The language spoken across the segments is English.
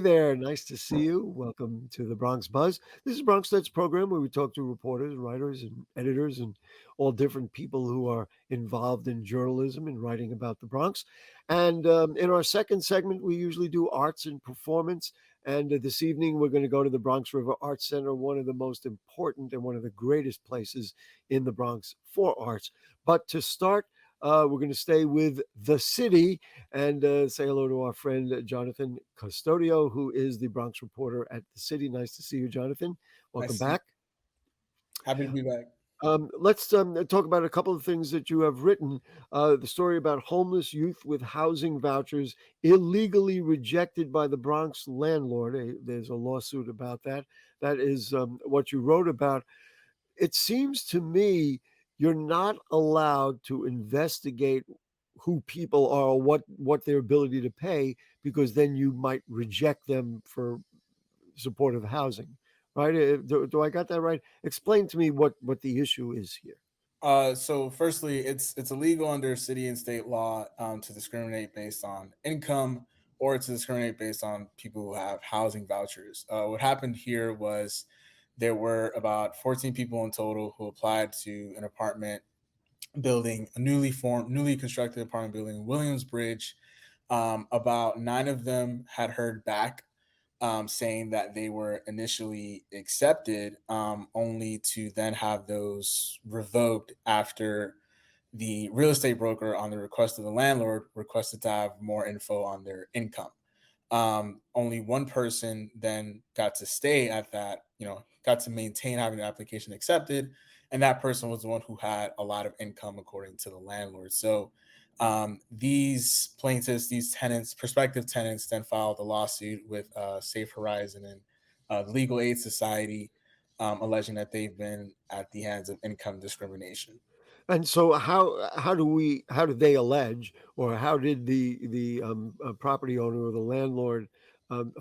there. Nice to see you. Welcome to the Bronx Buzz. This is Bronx Net's program where we talk to reporters, writers, and editors, and all different people who are involved in journalism and writing about the Bronx. And in our second segment, we usually do arts and performance. And this evening, we're going to go to the Bronx River Art Center, one of the most important and one of the greatest places in the Bronx for arts. But to start, we're going to stay with the city and say hello to our friend Jonathan Custodio, who is the Bronx reporter at the city. Nice to see you, Jonathan. Welcome back. Happy to be back. Let's talk about a couple of things that you have written. The story about homeless youth with housing vouchers illegally rejected by the Bronx landlord. There's a lawsuit about that. That is what you wrote about. It seems to me you're not allowed to investigate who people are or what their ability to pay, because then you might reject them for supportive housing, right? Do I got that right? Explain to me what the issue is here. So firstly, it's illegal under city and state law to discriminate based on income or to discriminate based on people who have housing vouchers. What happened here was there were about 14 people in total who applied to an apartment building, a newly constructed apartment building in Williamsbridge. About 9 of them had heard back saying that they were initially accepted, only to then have those revoked after the real estate broker, on the request of the landlord, requested to have more info on their income. Only one person then got to stay at that, got to maintain having the application accepted. And that person was the one who had a lot of income, according to the landlord. So these plaintiffs, these tenants, prospective tenants, then filed a lawsuit with Safe Horizon and the Legal Aid Society, alleging that they've been at the hands of income discrimination. And so how do they allege, or how did the property owner or the landlord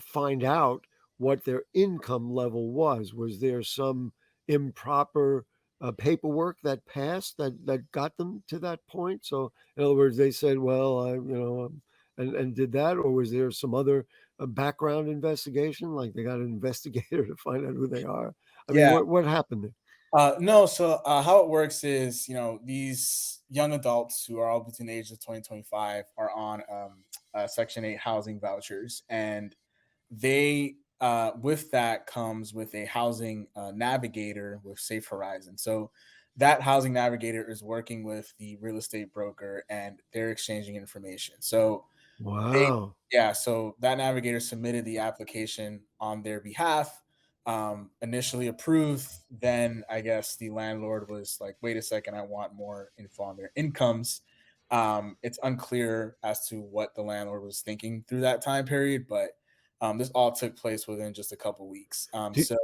find out what their income level was? Was there some improper paperwork that passed that got them to that point? So in other words, they said, well, and did that, or was there some other background investigation, like they got an investigator to find out who they are? I mean, Yeah. what happened there? No, so how it works is, these young adults who are all between the ages of 20 and 25 are on Section 8 housing vouchers. And they, with that comes with a housing navigator with Safe Horizon. So that housing navigator is working with the real estate broker and they're exchanging information. So they, Wow. yeah, so that navigator submitted the application on their behalf, initially approved. Then I guess the landlord was like, wait a second, I want more info on their incomes. It's unclear as to what the landlord was thinking through that time period, but this all took place within just a couple weeks. Do, So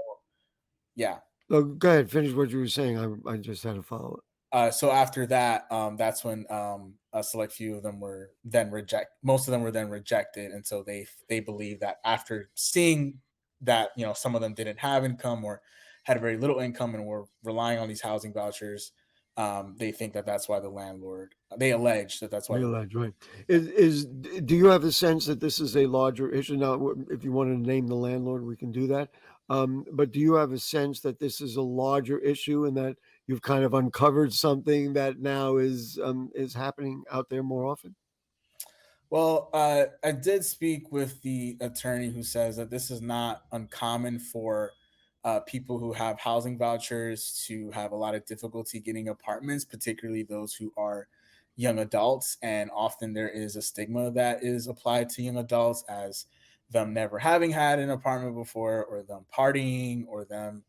yeah. oh, go ahead. Finish what you were saying. I just had to follow it. So after that, that's when a select few of them were then most of them were then rejected, and so they believe that after seeing that, some of them didn't have income or had very little income and were relying on these housing vouchers, they think that that's why the landlord, they allege that that's why the Realize, right? Do you have a sense that this is a larger issue? Now, if you want to name the landlord, we can do that. But do you have a sense that this is a larger issue and that you've kind of uncovered something that now is happening out there more often? Well, I did speak with the attorney who says that this is not uncommon for people who have housing vouchers to have a lot of difficulty getting apartments, particularly those who are young adults. And often there is a stigma that is applied to young adults as them never having had an apartment before, or them partying, or them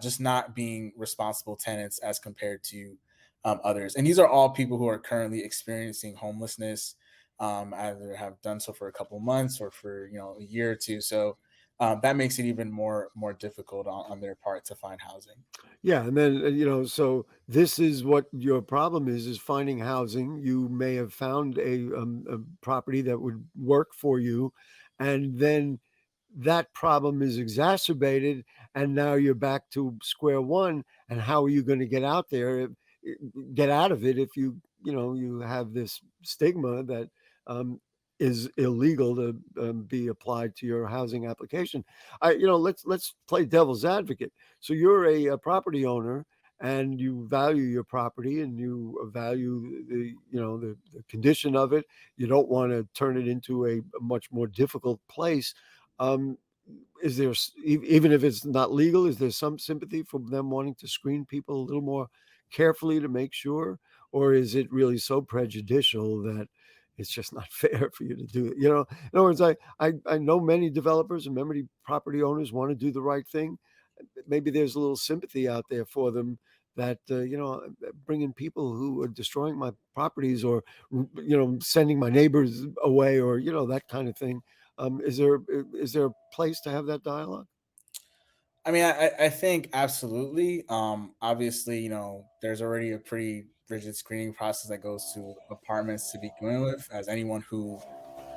just not being responsible tenants as compared to others. And these are all people who are currently experiencing homelessness, either have done so for a couple months or for a year or two. So that makes it even more difficult on their part to find housing. Yeah, and then so this is what your problem is finding housing. You may have found a property that would work for you, and then that problem is exacerbated, and now you're back to square one. And how are you going to get out there, get out of it, if you have this stigma that is illegal to be applied to your housing application. Let's play devil's advocate. So you're a property owner and you value your property and you value the condition of it. You don't want to turn it into a much more difficult place. Um, is there, even if it's not legal, is there some sympathy for them wanting to screen people a little more carefully to make sure, or is it really so prejudicial that it's just not fair for you to do it? In other words, I know many developers and many property owners want to do the right thing. Maybe there's a little sympathy out there for them that bringing people who are destroying my properties or sending my neighbors away or that kind of thing. Is there a place to have that dialogue? I mean, I think absolutely. Obviously, there's already a pretty rigid screening process that goes to apartments to begin with, as anyone who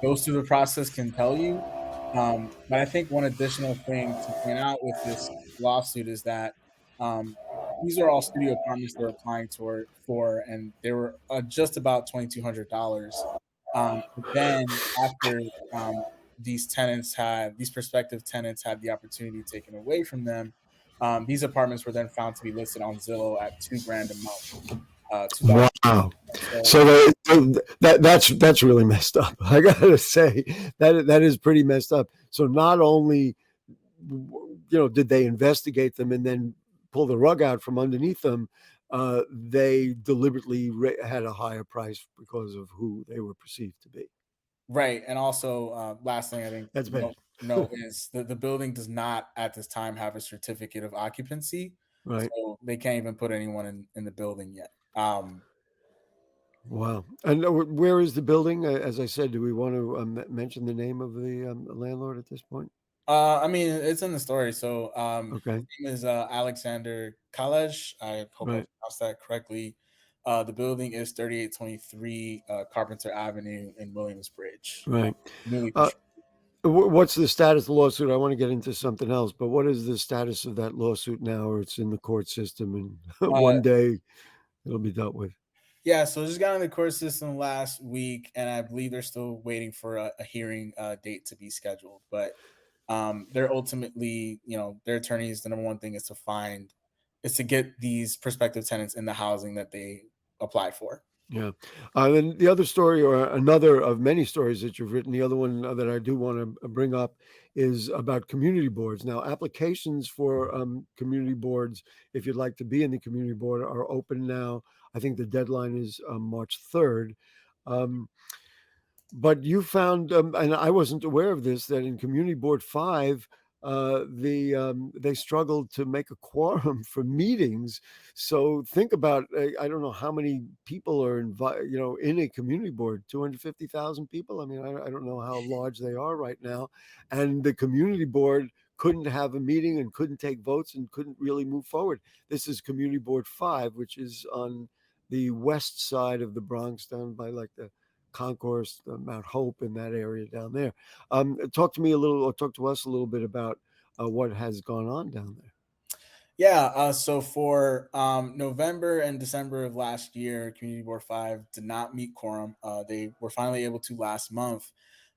goes through the process can tell you. But I think one additional thing to point out with this lawsuit is that um, these are all studio apartments they're applying for, and they were just about $2,200. But then after um, these prospective tenants had the opportunity taken away from them, these apartments were then found to be listed on Zillow at 2 grand a month, 2,000. Wow. So So that's really messed up. I gotta say that is pretty messed up. So not only did they investigate them and then pull the rug out from underneath them, they deliberately had a higher price because of who they were perceived to be. right, and also last thing I think That's bad. no is the building does not at this time have a certificate of occupancy, Right. so they can't even put anyone in the building yet. Wow. And where is the building? As I said, do we want to mention the name of the landlord at this point? I mean, it's in the story. So, his Okay. name is Alexander Kalej. I hope I Right. pronounced that correctly. The building is 3823 Carpenter Avenue in Williamsbridge. Right. Newly Uh, constructed. what's the status of the lawsuit? I want to get into something else, but what is the status of that lawsuit now? Or it's in the court system, and Uh, one day it'll be dealt with. yeah, so just got in the court system last week, and I believe they're still waiting for a hearing date to be scheduled. But they're ultimately, their attorneys, the number one thing is to get these prospective tenants in the housing that they applied for. Yeah. Then the other story, or another of many stories that you've written, the other one that I do want to bring up is about community boards. Now, applications for community boards, if you'd like to be in the community board, are open now. I think the deadline is March 3rd. Um, but you found, and I wasn't aware of this, that in Community Board 5, they struggled to make a quorum for meetings. So think about, I don't know how many people are in a community board, 250,000 people. I mean, I don't know how large they are right now, and the community board couldn't have a meeting and couldn't take votes and couldn't really move forward. This is Community Board 5, which is on the west side of the Bronx, down by like the Concourse, Mount Hope, in that area down there. Talk to me a little, or talk to us a little bit about what has gone on down there. Yeah, so for November and December of last year, Community Board 5 did not meet quorum. They were finally able to last month.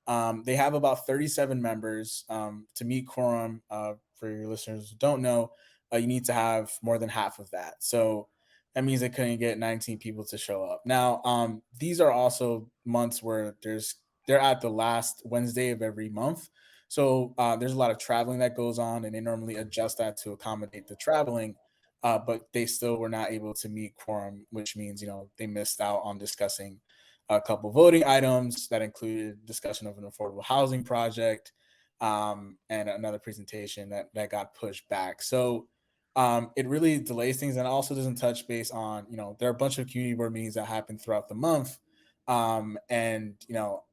They have about 37 members. To meet quorum, for your listeners who don't know, you need to have more than half of that. So that means they couldn't get 19 people to show up. Now, these are also months where they're at the last Wednesday of every month. So there's a lot of traveling that goes on, and they normally adjust that to accommodate the traveling. But they still were not able to meet quorum, which means they missed out on discussing a couple voting items that included discussion of an affordable housing project, and another presentation that got pushed back. So it really delays things, and also doesn't touch base on there are a bunch of community board meetings that happen throughout the month, and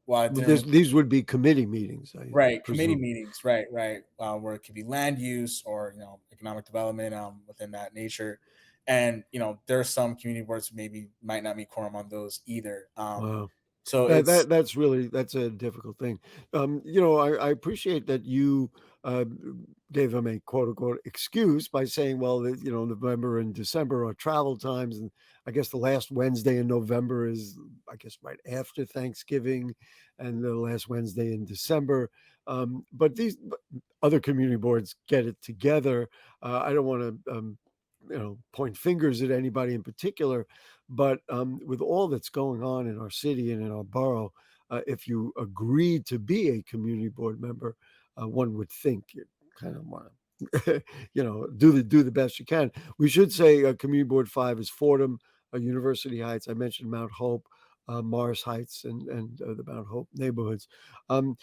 while it Well, didn't really. these would be committee meetings, I Right, committee presume. meetings, right, where it could be land use or economic development within that nature, and there are some community boards who maybe might not meet quorum on those either. Wow. So That's a difficult thing. I appreciate that you uh, gave them a quote unquote excuse by saying, well, November and December are travel times, and I guess the last Wednesday in November is, I guess, right after Thanksgiving, and the last Wednesday in December. But these other community boards get it together. I don't want to. Point fingers at anybody in particular, but with all that's going on in our city and in our borough, if you agreed to be a community board member, one would think you kind of want to, do the best you can. We should say Community Board 5 is Fordham, University Heights. I mentioned Mount Hope, Morris Heights, and the Mount Hope neighborhoods. Um,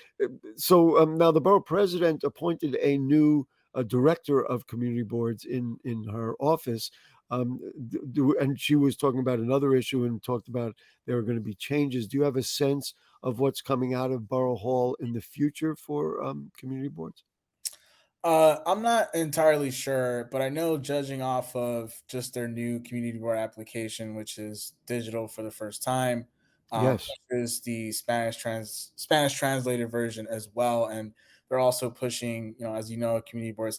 so now the borough president appointed a new director of community boards in her office. And she was talking about another issue and talked about there are going to be changes. Do you have a sense of what's coming out of Borough Hall in the future for community boards? I'm not entirely sure, but I know judging off of just their new community board application, which is digital for the first time, Yes, is the Spanish translated version as well, and they're also pushing. As you know, community board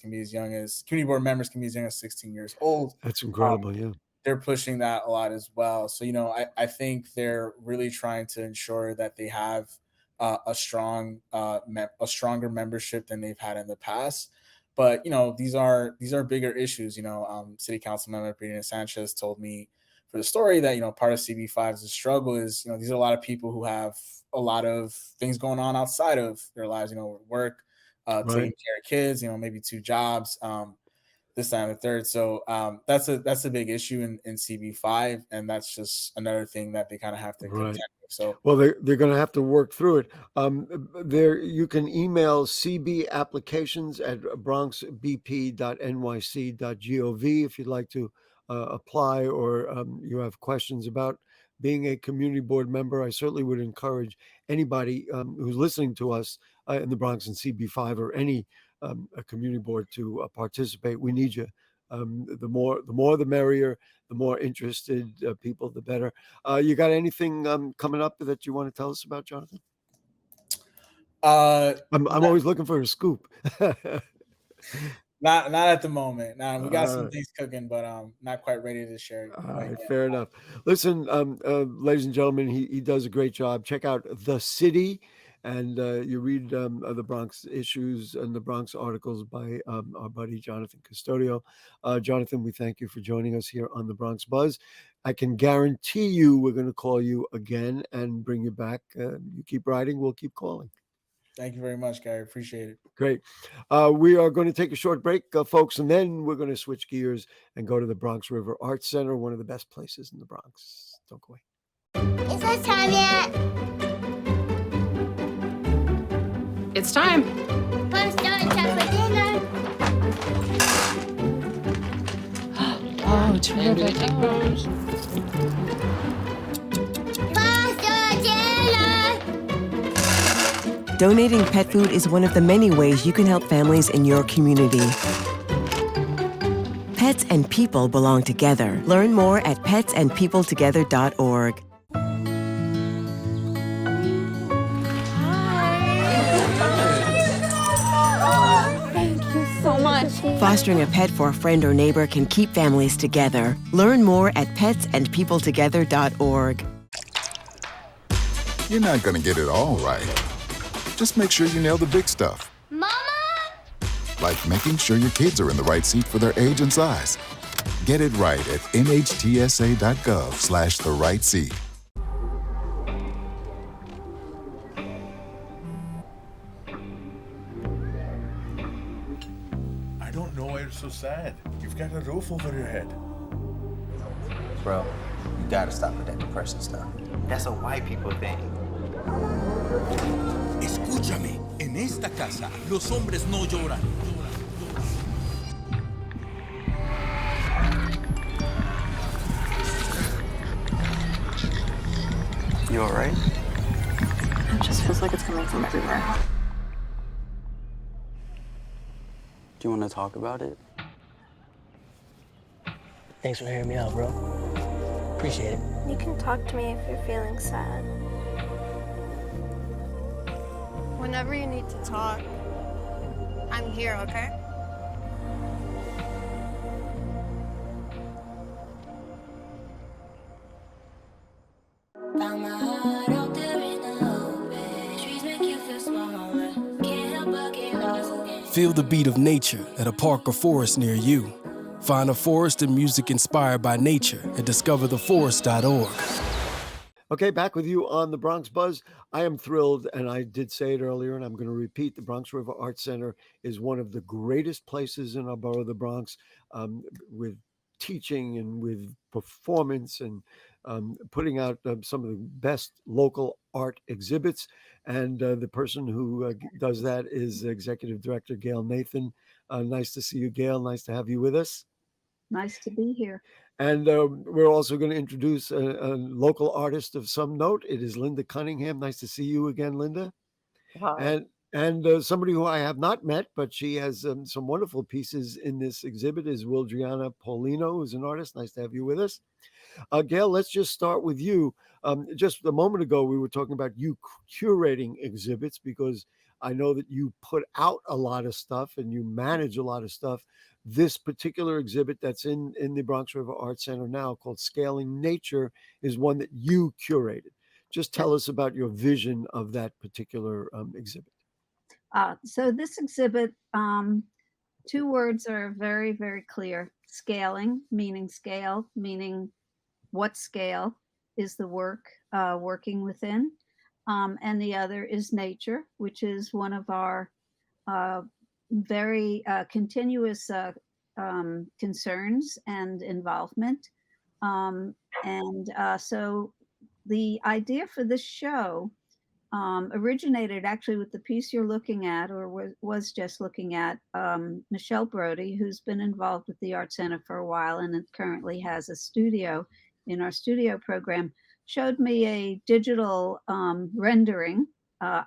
members can be as young as 16 years old. that's Um, incredible. Yeah, they're pushing that a lot as well. So, I think they're really trying to ensure that they have a stronger membership than they've had in the past. But these are bigger issues. City Council member Brianna Sanchez told me for the story that part of CB5's struggle is these are a lot of people who have a lot of things going on outside of their lives. Work, taking right. care of kids. Maybe two jobs. This time the third. So that's a big issue in CB5, and that's just another thing that they kind of have to contend Right. with. So Well, they're going to have to work through it. There, you can email CB applications at bronxbp.nyc.gov if you'd like to apply, or you have questions about being a community board member. I certainly would encourage anybody who's listening to us in the Bronx and CB5 or any a community board to participate. We need you. The more, the merrier. The more interested people, the better. You got anything coming up that you want to tell us about, Jonathan? I'm not always looking for a scoop. not at the moment. Now we got some Uh, things cooking, but not quite ready to share it all quite right, yet. fair enough. Listen, ladies and gentlemen, he does a great job. Check out The City, and you read the Bronx issues and the Bronx articles by our buddy Jonathan Custodio. Jonathan, we thank you for joining us here on the Bronx Buzz. I can guarantee you we're going to call you again and bring you back. You keep writing, we'll keep calling. Thank you very much, Gary. Appreciate it. Great. We are going to take a short break, folks, and then we're going to switch gears and go to the Bronx River Art Center, one of the best places in the Bronx. Don't go away. Is it time yet? It's time. Pasta and time for dinner. Oh, terrific. Pasta dinner. Donating pet food is one of the many ways you can help families in your community. Pets and people belong together. Learn more at petsandpeopletogether.org. Thank you so much. Fostering a pet for a friend or neighbor can keep families together. Learn more at petsandpeopletogether.org. You're not going to get it all right. Just make sure you nail the big stuff, Mama? like making sure your kids are in the right seat for their age and size. Get it right at nhtsa.gov/the right seat. I don't know why you're so sad. You've got a roof over your head. Bro, you gotta stop with that depression stuff. That's a white people thing. Escúchame, en esta casa los hombres no lloran. You alright? It just feels like it's coming from everywhere. Do you want to talk about it? Thanks for hearing me out, bro. Appreciate it. You can talk to me if you're feeling sad. Whenever you need to talk, I'm here, okay? Found my heart out there in the open. Trees make you feel smaller. Can't help but get lost again. Feel the beat of nature at a park or forest near you. Find a forest and music inspired by nature at discovertheforest.org. Okay, back with you on the Bronx Buzz. I am thrilled, and I did say it earlier, and I'm going to repeat, the Bronx River Art Center is one of the greatest places in our borough, the Bronx, with teaching and with performance and putting out some of the best local art exhibits. And the person who does that is Executive Director Gail Nathan. Nice to see you, Gail. Nice to have you with us. Nice to be here. And we're also going to introduce a local artist of some note. It is Linda Cunningham. Nice to see you again, Linda. Hi. And somebody who I have not met, but she has some wonderful pieces in this exhibit is Wildriana Paulino, who's an artist. Nice to have you with us. Gail, let's just start with you. Just a moment ago, we were talking about you curating exhibits because I know that you put out a lot of stuff and you manage a lot of stuff. This particular exhibit that's in the Bronx River Art Center now, called Scaling Nature, is one that you curated. Just tell us about your vision of that particular exhibit. So this exhibit, two words are very, very clear. Scaling, meaning what scale is the work working within. And the other is nature, which is one of our very continuous concerns and involvement. So the idea for this show originated actually with the piece you're looking at, or was just looking at. Michelle Brody, who's been involved with the Art Center for a while and currently has a studio in our studio program, showed me a digital rendering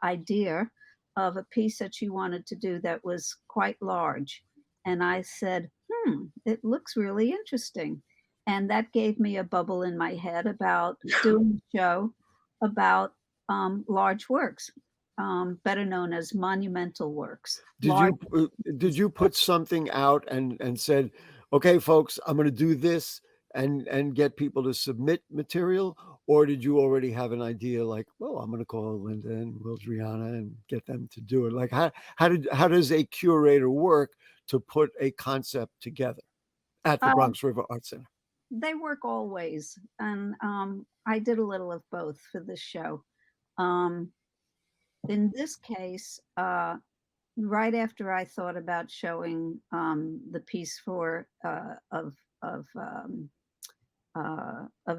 idea of a piece that she wanted to do that was quite large. And I said, it looks really interesting. And that gave me a bubble in my head about doing a show about large works, better known as monumental works. Did you put something out and said, okay, folks, I'm going to do this and get people to submit material? Or did you already have an idea like, well, I'm going to call Linda and Wildriana and get them to do it? Like, how does a curator work to put a concept together at the Bronx River Art Center? They work always. And I did a little of both for this show. In this case, right after I thought about showing the piece of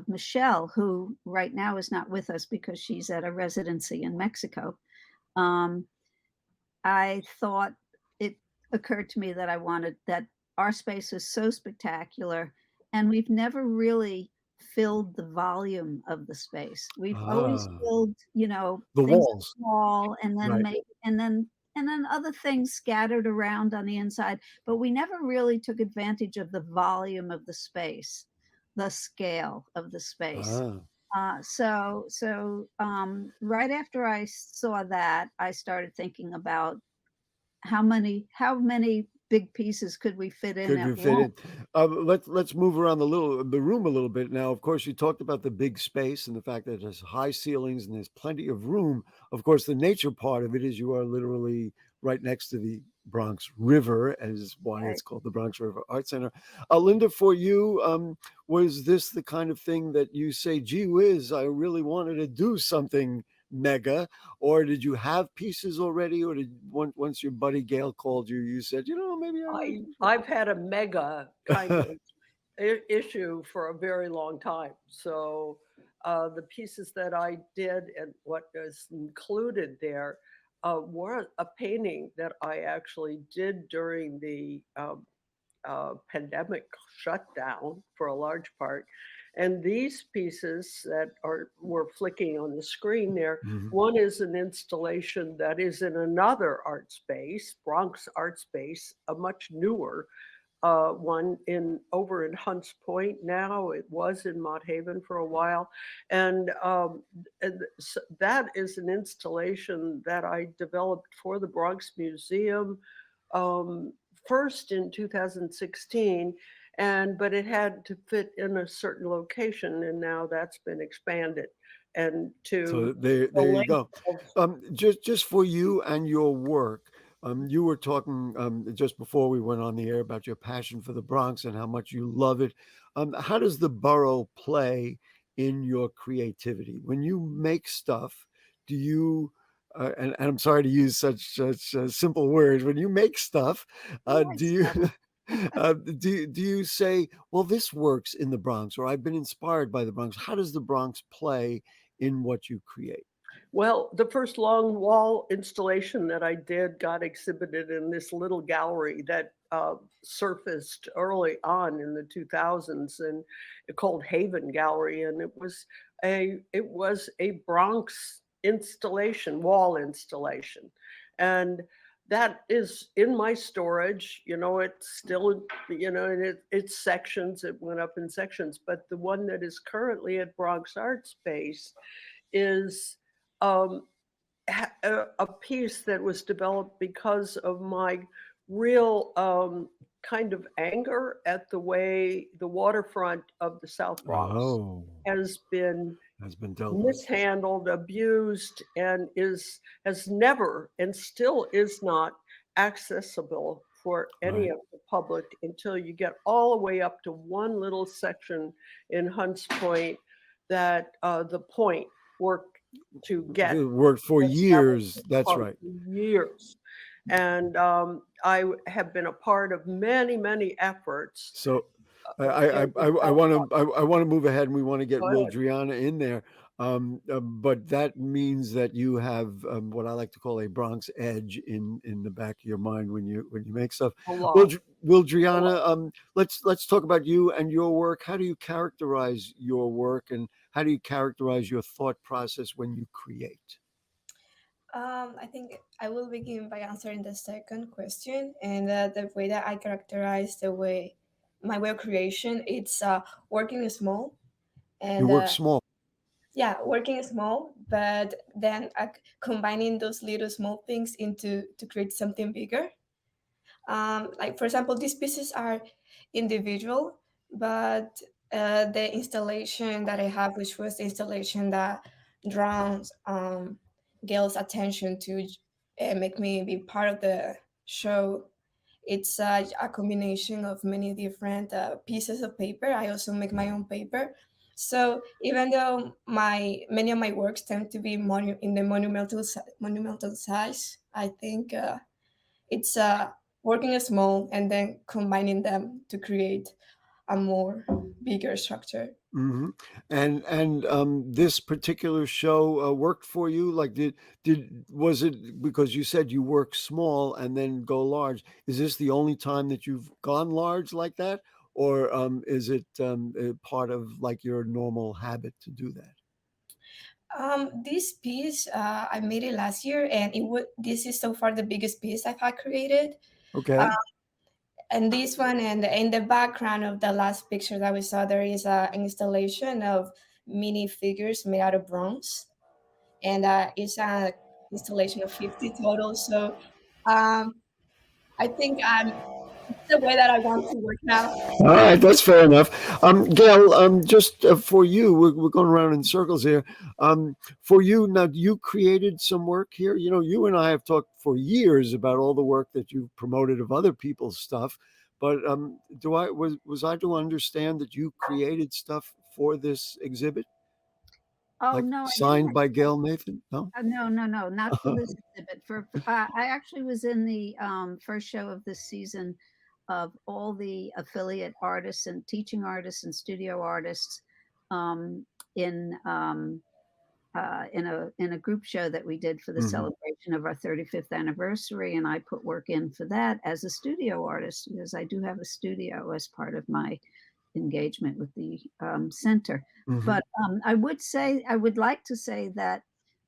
Michelle, who right now is not with us because she's at a residency in Mexico, I thought it occurred to me that that our space is so spectacular, and we've never really filled the volume of the space. We've always filled, the walls, wall, and then right. and then other things scattered around on the inside, but we never really took advantage of the volume of the space, the scale of the space. So right after I saw that, I started thinking about how many big pieces could we fit in? Let's move around the room a little bit now. Of course, you talked about the big space and the fact that it has high ceilings and there's plenty of room. Of course, the nature part of it is you are literally right next to the Bronx River, as why it's called the Bronx River Art Center. Linda, for you, was this the kind of thing that you say, gee whiz, I really wanted to do something mega, or did you have pieces already, or did once your buddy Gail called you, you said, maybe I've had a mega kind of issue for a very long time. So the pieces that I did and what is included there were a painting that I actually did during the pandemic shutdown for a large part. And these pieces that were flicking on the screen there, one is an installation that is in another art space, Bronx Art Space, a much newer one over in Hunts Point now. It was in Mott Haven for a while. And that is an installation that I developed for the Bronx Museum first in 2016. But it had to fit in a certain location, and now that's been expanded. And so there you go. Just for you and your work, you were talking just before we went on the air about your passion for the Bronx and how much you love it. How does the borough play in your creativity? When you make stuff, do you, and I'm sorry to use such simple words, when you make stuff, do you... do you say, well, this works in the Bronx, or I've been inspired by the Bronx? How does the Bronx play in what you create? Well, the first long wall installation that I did got exhibited in this little gallery that surfaced early on in the 2000s, and called Haven Gallery, and it was a Bronx installation, wall installation, and that is in my storage. It's still, it's sections. It went up in sections. But the one that is currently at Bronx Art Space is a piece that was developed because of my real kind of anger at the way the waterfront of the South Bronx has been mishandled, abused, and has never and still is not accessible for any of the public until you get all the way up to one little section in Hunts Point that the Point worked to get. It worked for years. That's right. Years. And I have been a part of many, many efforts. So I want to move ahead, and we want to get Wildriana in there. But that means that you have what I like to call a Bronx edge in the back of your mind when you make stuff. Wildriana, let's talk about you and your work. How do you characterize your work, and how do you characterize your thought process when you create? I think I will begin by answering the second question, and the way that I characterize my way of creation, it's working small. And you work small. Yeah, working small, but then combining those little small things to create something bigger. Like, for example, these pieces are individual, but the installation that I have, which was the installation that draws Gail's attention to make me be part of the show, it's a combination of many different pieces of paper. I also make my own paper. So even though many of my works tend to be in the monumental size, I think it's working small and then combining them to create a more bigger structure. Mm-hmm. And this particular show worked for you? Like, was it because you said you work small and then go large? Is this the only time that you've gone large like that, or is it part of like your normal habit to do that? This piece I made it last year, and this is so far the biggest piece I've had created. Okay. And this one, and in the background of the last picture that we saw, there is an installation of mini figures made out of bronze, and it's an installation of 50 total. So I think it's the way that I want to work now. All right, that's fair enough. Gail, just for you, we're going around in circles here. For you, now, you created some work here. You and I have talked for years about all the work that you've promoted of other people's stuff. But was I to understand that you created stuff for this exhibit? Oh, no. Signed by Gail Nathan? No? No, not for this exhibit. I actually was in the first show of this season of all the affiliate artists and teaching artists and studio artists in a group show that we did for the celebration of our 35th anniversary, and I put work in for that as a studio artist, because I do have a studio as part of my engagement with the center. But I would like to say that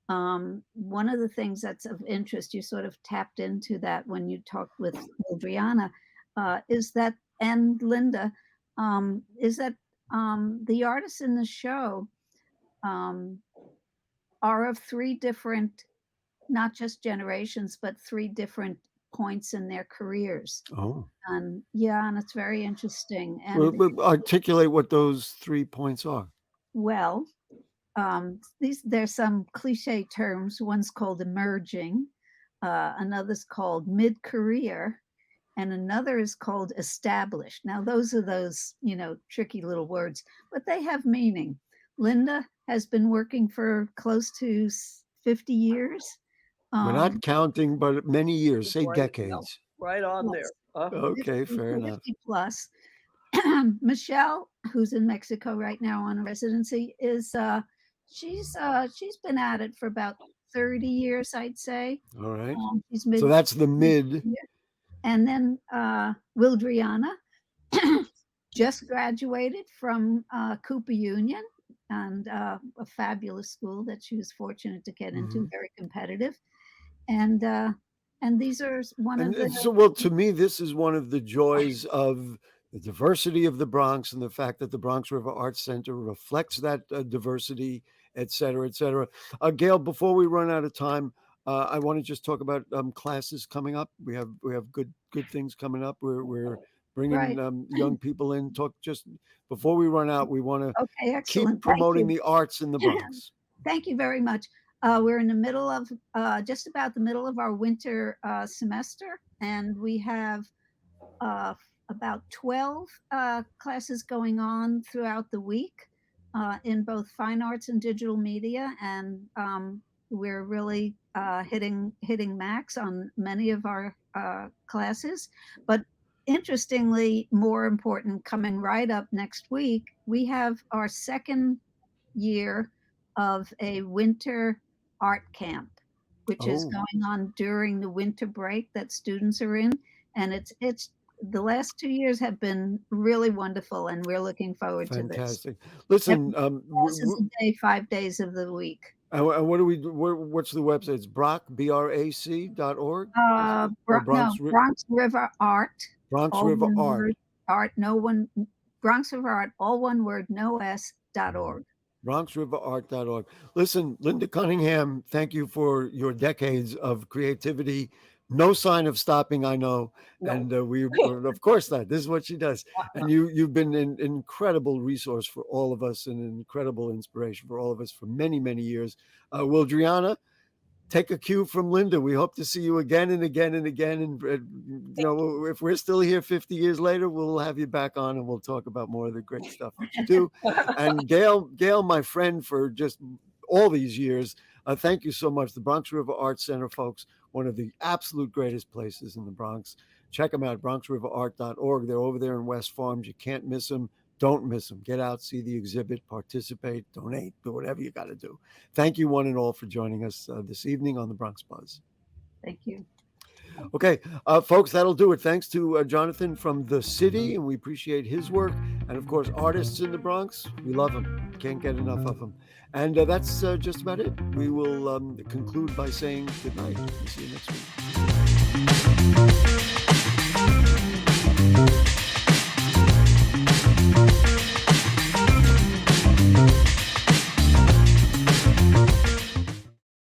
one of the things that's of interest, you sort of tapped into that when you talked with Wildriana, is that and Linda, is that the artists in the show are of three different, not just generations, but three different points in their careers. Oh. And it's very interesting. And Articulate what those 3 points are. well, there's some cliche terms. One's called emerging, another's called mid-career, and another is called established. Now, those are those, tricky little words, but they have meaning. Linda has been working for close to 50 years. We're not counting, but many years, say decades. Right on there. Okay, 50, fair enough. 50 plus. Michelle, who's in Mexico right now on a residency, is she's been at it for about 30 years, I'd say. All right. She's So that's the mid. And then Wildriana just graduated from Cooper Union, and a fabulous school that she was fortunate to get into, very competitive. And these are one of the... So, well, to me, this is one of the joys of the diversity of the Bronx and the fact that the Bronx River Art Center reflects that diversity, et cetera, et cetera. Gail, before we run out of time, I want to just talk about classes coming up. We have good things coming up. We're bringing young people in. Talk just before we run out. We want to keep promoting the arts in the Bronx. Thank you very much. We're in the middle of just about the middle of our winter semester, and we have about 12 classes going on throughout the week in both fine arts and digital media, and we're really hitting max on many of our classes. But interestingly, more important, coming right up next week, we have our second year of a winter art camp, which is going on during the winter break that students are in. And it's the last 2 years have been really wonderful, and we're looking forward to this. Fantastic. Listen, classes a day, 5 days of the week. What do we do? What's the website? It's BRAC.org? Bronx River Art. Bronx River Art. Bronx River Art, all one word, no s.org. BronxRiverArt.org. Listen, Linda Cunningham, thank you for your decades of creativity. No sign of stopping, I know. No. And we, of course not. This is what she does. And you've been an incredible resource for all of us and an incredible inspiration for all of us for many, many years. Wildriana, take a cue from Linda. We hope to see you again and again and again. And if we're still here 50 years later, we'll have you back on and we'll talk about more of the great stuff that you do. And Gail, my friend for just all these years, thank you so much. The Bronx River Art Center, folks, one of the absolute greatest places in the Bronx. Check them out, BronxRiverArt.org. They're over there in West Farms. You can't miss them. Don't miss them. Get out, see the exhibit, participate, donate, do whatever you got to do. Thank you, one and all, for joining us this evening on the Bronx Buzz. Thank you. Okay, folks, that'll do it. Thanks to Jonathan from the city, and we appreciate his work. And, of course, artists in the Bronx, we love them. Can't get enough of them. And that's just about it. We will conclude by saying good night. See you next week.